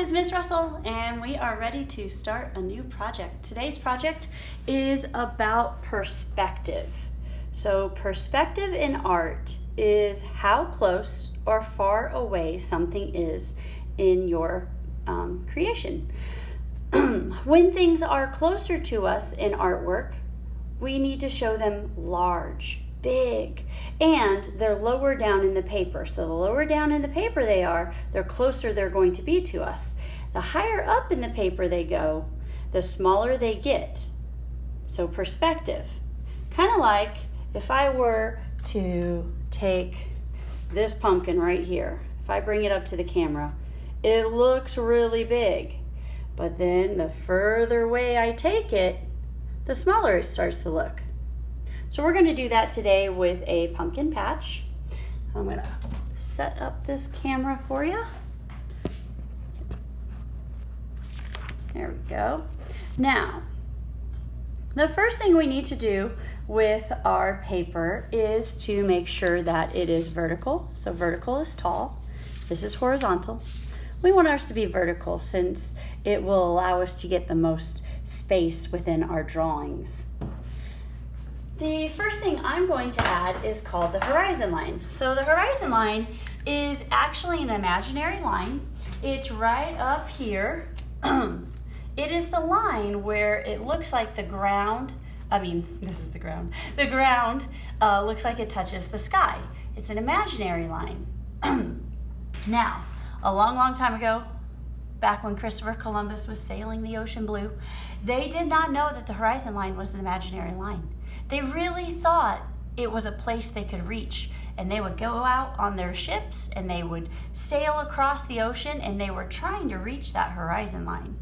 it's Miss Russell, and we are ready to start a new project. Today's project is about perspective. So perspective in art is how close or far away something is in your creation. When things are closer to us in artwork, we need to show them large, big, and they're lower down in the paper. So the lower down in the paper they are, the closer they're going to be to us. The higher up in the paper they go, the smaller they get. So perspective. Kind of like if I were to take this pumpkin right here, if I bring it up to the camera, it looks really big. But then the further away I take it, the smaller it starts to look. So we're going to do that today with a pumpkin patch. I'm going to set up this camera for you. There we go. Now, the first thing we need to do with our paper is to make sure that it is vertical. So vertical is tall. This is horizontal. We want ours to be vertical since it will allow us to get the most space within our drawings. The first thing I'm going to add is called the horizon line. So the horizon line is actually an imaginary line. It's right up here. It is the line where it looks like the ground, this is the ground. The ground looks like it touches the sky. It's an imaginary line. Now, a long, long time ago, back when Christopher Columbus was sailing the ocean blue, they did not know that the horizon line was an imaginary line. They really thought it was a place they could reach, and they would go out on their ships and they would sail across the ocean, and they were trying to reach that horizon line.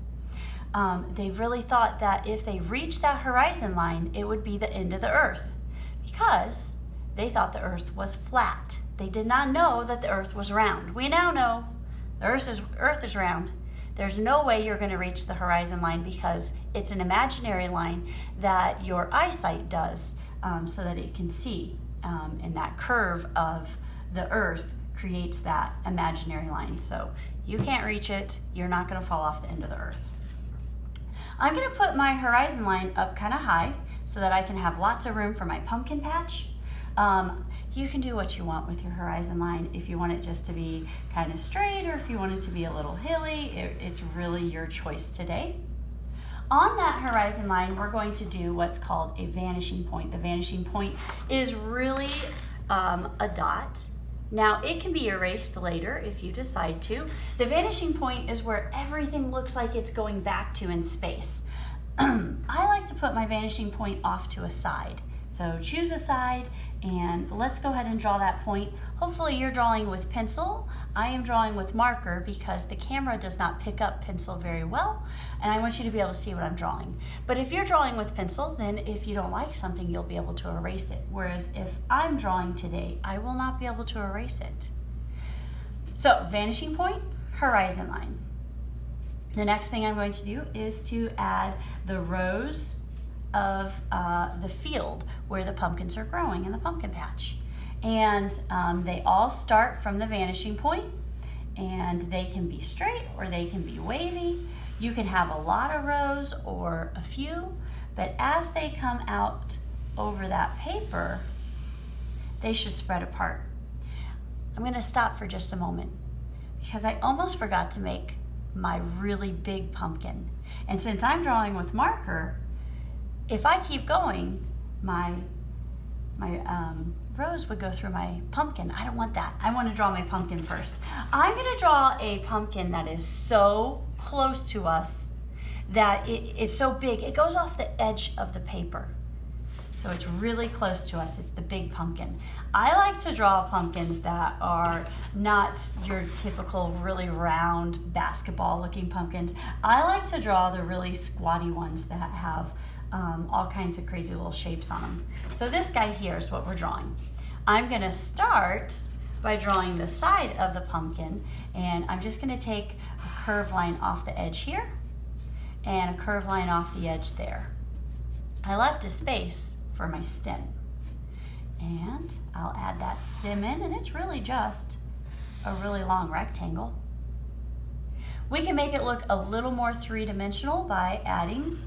They really thought that if they reached that horizon line, it would be the end of the earth, because they thought the earth was flat. They did not know that the earth was round. We now know the earth is round. There's no way you're going to reach the horizon line because it's an imaginary line that your eyesight does so that it can see. And that curve of the earth creates that imaginary line. So you can't reach it. You're not going to fall off the end of the earth. I'm going to put my horizon line up kind of high so that I can have lots of room for my pumpkin patch. You can do what you want with your horizon line. If you want it just to be kind of straight, or if you want it to be a little hilly, it's really your choice today. On that horizon line, we're going to do what's called a vanishing point. The vanishing point is really a dot. Now, it can be erased later if you decide to. The vanishing point is where everything looks like it's going back to in space. I like to put my vanishing point off to a side. So choose a side and let's go ahead and draw that point. Hopefully you're drawing with pencil. I am drawing with marker because the camera does not pick up pencil very well, and I want you to be able to see what I'm drawing. But if you're drawing with pencil, then if you don't like something, you'll be able to erase it. Whereas if I'm drawing today, I will not be able to erase it. So vanishing point, horizon line. The next thing I'm going to do is to add the rows of the field where the pumpkins are growing in the pumpkin patch. And they all start from the vanishing point, and they can be straight or they can be wavy. You can have a lot of rows or a few, but as they come out over that paper, they should spread apart. I'm going to stop for just a moment because I almost forgot to make my really big pumpkin. And since I'm drawing with marker, if I keep going, my rows would go through my pumpkin. I don't want that. I want to draw my pumpkin first. I'm going to draw a pumpkin that is so close to us that it's so big, it goes off the edge of the paper. So it's really close to us. It's the big pumpkin. I like to draw pumpkins that are not your typical really round basketball looking pumpkins. I like to draw the really squatty ones that have all kinds of crazy little shapes on them. So this guy here is what we're drawing. I'm going to start by drawing the side of the pumpkin, and I'm just going to take a curved line off the edge here and a curved line off the edge there. I left a space for my stem, and I'll add that stem in, and it's really just a really long rectangle. We can make it look a little more three-dimensional by adding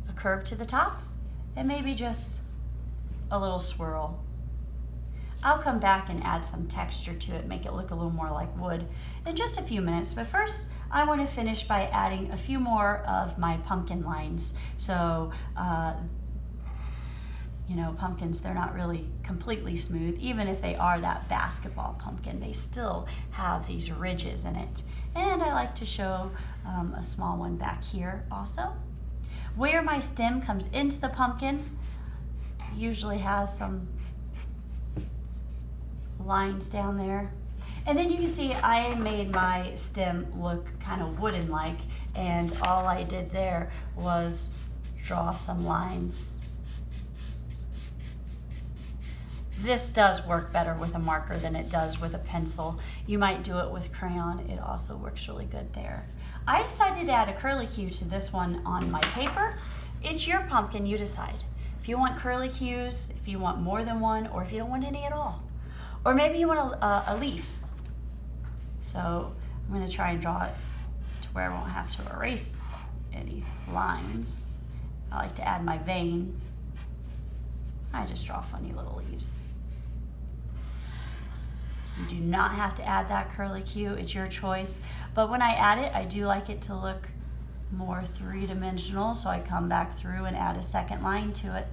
a curve to the top and maybe just a little swirl. I'll come back and add some texture to it, make it look a little more like wood in just a few minutes. But first, I want to finish by adding a few more of my pumpkin lines. So, you know, pumpkins, they're not really completely smooth. Even if they are that basketball pumpkin, they still have these ridges in it. And I like to show a small one back here also. Where my stem comes into the pumpkin usually has some lines down there. And then you can see I made my stem look kind of wooden-like, and all I did there was draw some lines. This does work better with a marker than it does with a pencil. You might do it with crayon. It also works really good there. I decided to add a curlicue to this one on my paper. It's your pumpkin, you decide. If you want curlicues, if you want more than one, or if you don't want any at all. Or maybe you want a leaf. So I'm going to try and draw it to where I won't have to erase any lines. I like to add my vein. I just draw funny little leaves. You do not have to add that curlicue, it's your choice. But when I add it, I do like it to look more three-dimensional, so I come back through and add a second line to it.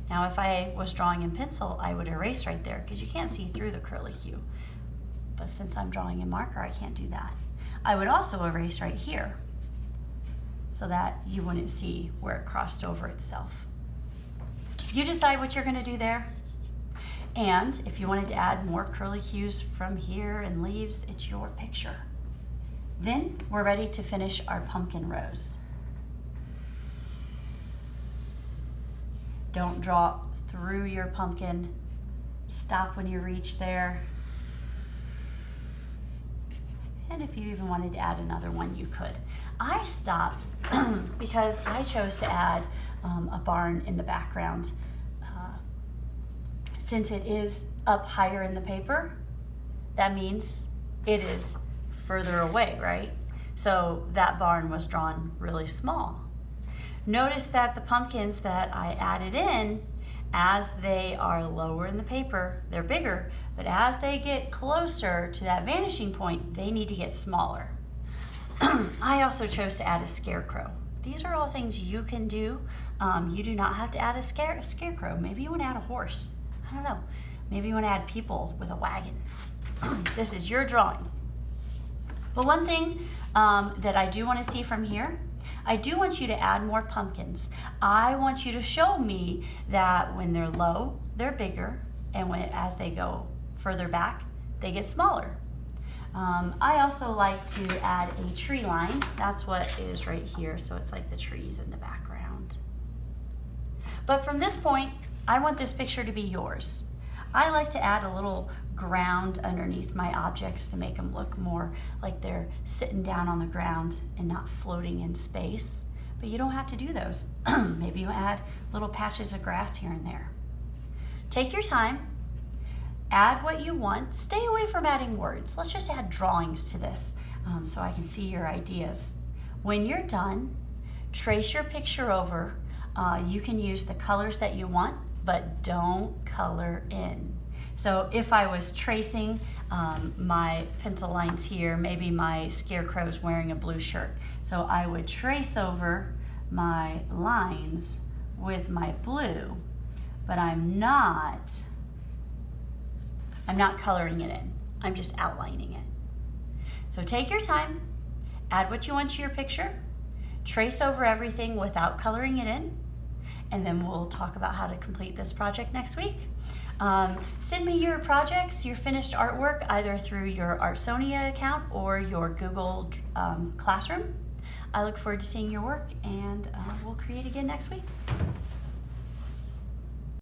Now if I was drawing in pencil, I would erase right there because you can't see through the curlicue. But since I'm drawing in marker, I can't do that. I would also erase right here so that you wouldn't see where it crossed over itself. You decide what you're going to do there. And if you wanted to add more curlicues from here and leaves, it's your picture. Then we're ready to finish our pumpkin rose. Don't draw through your pumpkin. Stop when you reach there. And if you even wanted to add another one, you could. I stopped because I chose to add a barn in the background. Since it is up higher in the paper, that means it is further away, right? So that barn was drawn really small. Notice that the pumpkins that I added in, as they are lower in the paper, they're bigger, but as they get closer to that vanishing point, they need to get smaller. I also chose to add a scarecrow. These are all things you can do. You do not have to add a scarecrow. Maybe you want to add a horse. I don't know. Maybe you want to add people with a wagon. This is your drawing. But one thing that I do want to see from here, I do want you to add more pumpkins. I want you to show me that when they're low, they're bigger, and as they go further back, they get smaller. I also like to add a tree line. That's what is right here, so it's like the trees in the background. But from this point, I want this picture to be yours. I like to add a little ground underneath my objects to make them look more like they're sitting down on the ground and not floating in space. But you don't have to do those. Maybe you add little patches of grass here and there. Take your time, add what you want. Stay away from adding words. Let's just add drawings to this so I can see your ideas. When you're done, trace your picture over. You can use the colors that you want, but don't color in. So if I was tracing my pencil lines here, maybe my scarecrow's wearing a blue shirt. So I would trace over my lines with my blue, but I'm not coloring it in. I'm just outlining it. So take your time, add what you want to your picture, trace over everything without coloring it in, and then we'll talk about how to complete this project next week. Send me your projects, your finished artwork, either through your Artsonia account or your Google Classroom. I look forward to seeing your work, and we'll create again next week.